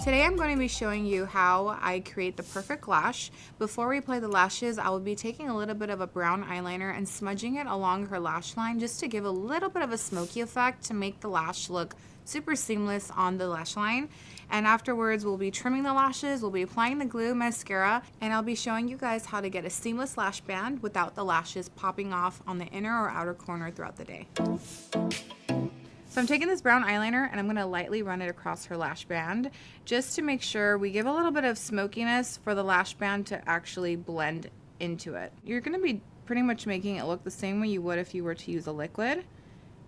Today I'm going to be showing you how I create the perfect lash. Before we apply the lashes, I will be taking a little bit of a brown eyeliner and smudging it along her lash line just to give a little bit of a smoky effect to make the lash look super seamless on the lash line. And afterwards we'll be trimming the lashes, we'll be applying the glue, mascara, and I'll be showing you guys how to get a seamless lash band without the lashes popping off on the inner or outer corner throughout the day. So I'm taking this brown eyeliner and I'm going to lightly run it across her lash band just to make sure we give a little bit of smokiness for the lash band to actually blend into it. You're going to be pretty much making it look the same way you would if you were to use a liquid,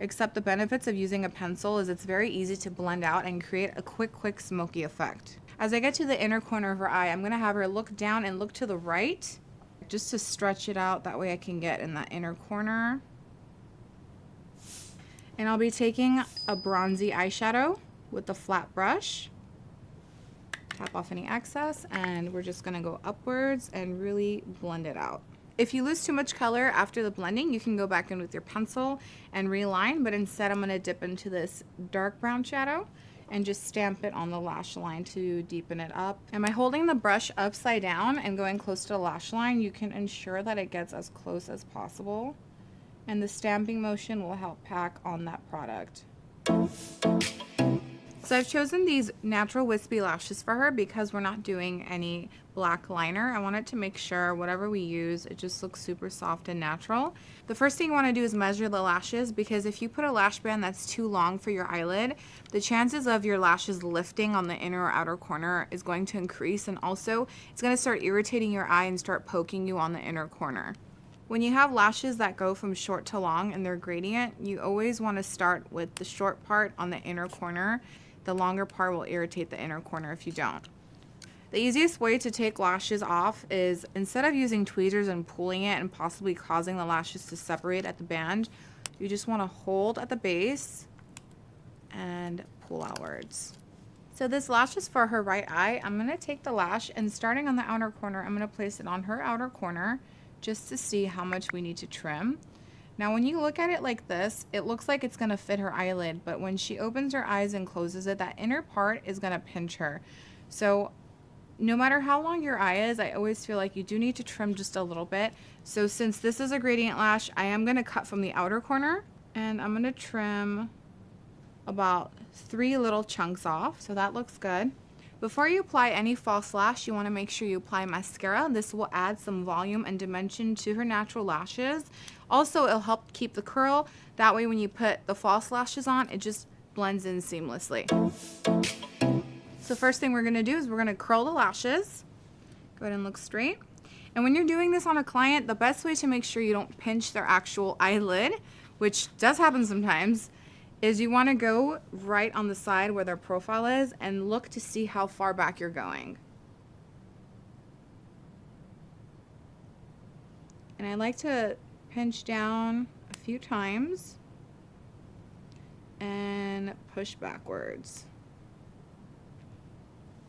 except the benefits of using a pencil is it's very easy to blend out and create a quick smoky effect. As I get to the inner corner of her eye, I'm going to have her look down and look to the right just to stretch it out. That way I can get in that inner corner. And I'll be taking a bronzy eyeshadow with a flat brush. Tap off any excess and we're just gonna go upwards and really blend it out. If you lose too much color after the blending, you can go back in with your pencil and reline, but instead I'm gonna dip into this dark brown shadow and just stamp it on the lash line to deepen it up. And by holding the brush upside down and going close to the lash line, you can ensure that it gets as close as possible. And the stamping motion will help pack on that product. So I've chosen these natural wispy lashes for her because we're not doing any black liner. I wanted to make sure whatever we use, it just looks super soft and natural. The first thing you want to do is measure the lashes, because if you put a lash band that's too long for your eyelid, the chances of your lashes lifting on the inner or outer corner is going to increase, and also it's going to start irritating your eye and start poking you on the inner corner. When you have lashes that go from short to long and they're gradient, you always want to start with the short part on the inner corner. The longer part will irritate the inner corner if you don't. The easiest way to take lashes off is, instead of using tweezers and pulling it and possibly causing the lashes to separate at the band, you just want to hold at the base and pull outwards. So this lash is for her right eye. I'm going to take the lash and, starting on the outer corner, I'm going to place it on her outer corner just to see how much we need to trim. Now when you look at it like this, it looks like it's going to fit her eyelid, but when she opens her eyes and closes it, that inner part is going to pinch her. So no matter how long your eye is, I always feel like you do need to trim just a little bit. So since this is a gradient lash, I am going to cut from the outer corner and I'm going to trim about 3 little chunks off. So that looks good. Before you apply any false lash, you want to make sure you apply mascara. This will add some volume and dimension to her natural lashes. Also, it'll help keep the curl. That way when you put the false lashes on, it just blends in seamlessly. So first thing we're going to do is we're going to curl the lashes. Go ahead and look straight. And when you're doing this on a client, the best way to make sure you don't pinch their actual eyelid, which does happen sometimes, is you want to go right on the side where their profile is and look to see how far back you're going. And I like to pinch down a few times and push backwards.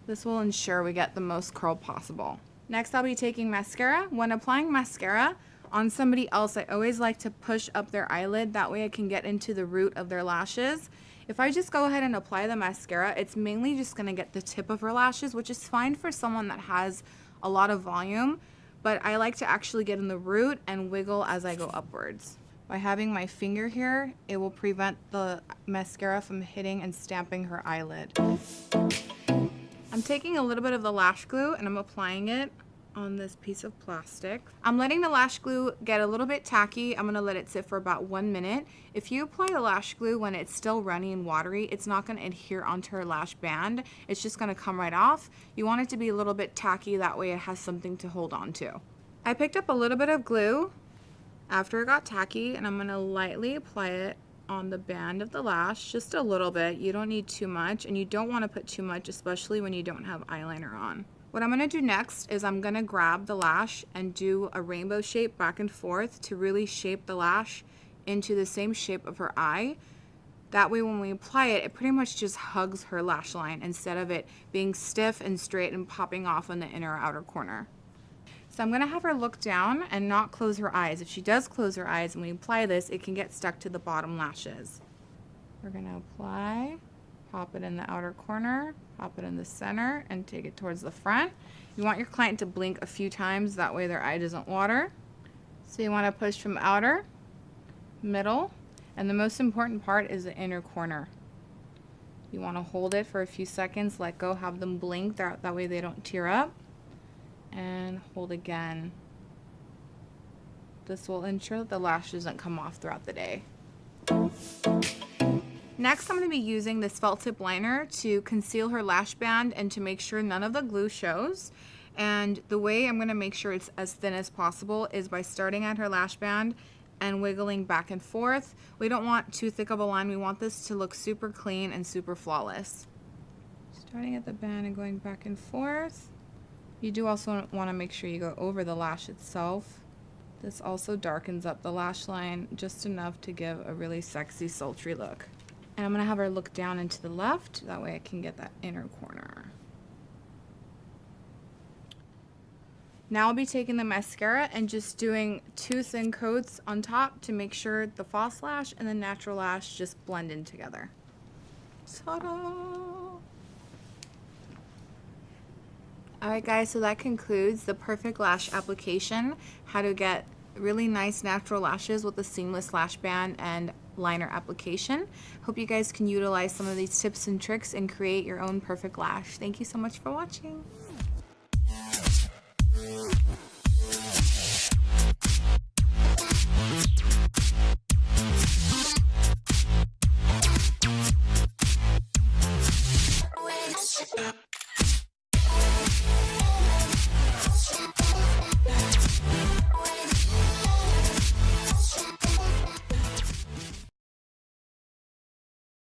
This will ensure we get the most curl possible. Next, I'll be taking mascara. When applying mascara on somebody else, I always like to push up their eyelid. That way I can get into the root of their lashes. If I just go ahead and apply the mascara, it's mainly just going to get the tip of her lashes, which is fine for someone that has a lot of volume, but I like to actually get in the root and wiggle as I go upwards. By having my finger here, it will prevent the mascara from hitting and stamping her eyelid. I'm taking a little bit of the lash glue and I'm applying it on this piece of plastic. I'm letting the lash glue get a little bit tacky. I'm going to let it sit for about 1 minute. If you apply the lash glue when it's still runny and watery, it's not going to adhere onto her lash band. It's just going to come right off. You want it to be a little bit tacky, that way it has something to hold on to. I picked up a little bit of glue after it got tacky and I'm going to lightly apply it on the band of the lash, just a little bit. You don't need too much, and you don't want to put too much, especially when you don't have eyeliner on. What I'm going to do next is I'm going to grab the lash and do a rainbow shape back and forth to really shape the lash into the same shape of her eye. That way when we apply it, it pretty much just hugs her lash line instead of it being stiff and straight and popping off on the inner or outer corner. So I'm going to have her look down and not close her eyes. If she does close her eyes and we apply this, it can get stuck to the bottom lashes. We're going to apply, pop it in the outer corner, pop it in the center, and take it towards the front. You want your client to blink a few times, that way their eye doesn't water. So you want to push from outer, middle, and the most important part is the inner corner. You want to hold it for a few seconds, let go, have them blink, that way they don't tear up, and hold again. This will ensure that the lash doesn't come off throughout the day. Next, I'm going to be using this felt tip liner to conceal her lash band and to make sure none of the glue shows. And the way I'm going to make sure it's as thin as possible is by starting at her lash band and wiggling back and forth. We don't want too thick of a line. We want this to look super clean and super flawless. Starting at the band and going back and forth. You do also want to make sure you go over the lash itself. This also darkens up the lash line just enough to give a really sexy, sultry look. And I'm going to have her look down and to the left, that way I can get that inner corner. Now I'll be taking the mascara and just doing 2 thin coats on top to make sure the false lash and the natural lash just blend in together. Ta-da! Alright guys, so that concludes the perfect lash application, how to get really nice natural lashes with a seamless lash band and liner application. Hope you guys can utilize some of these tips and tricks and create your own perfect lash. Thank you so much for watching.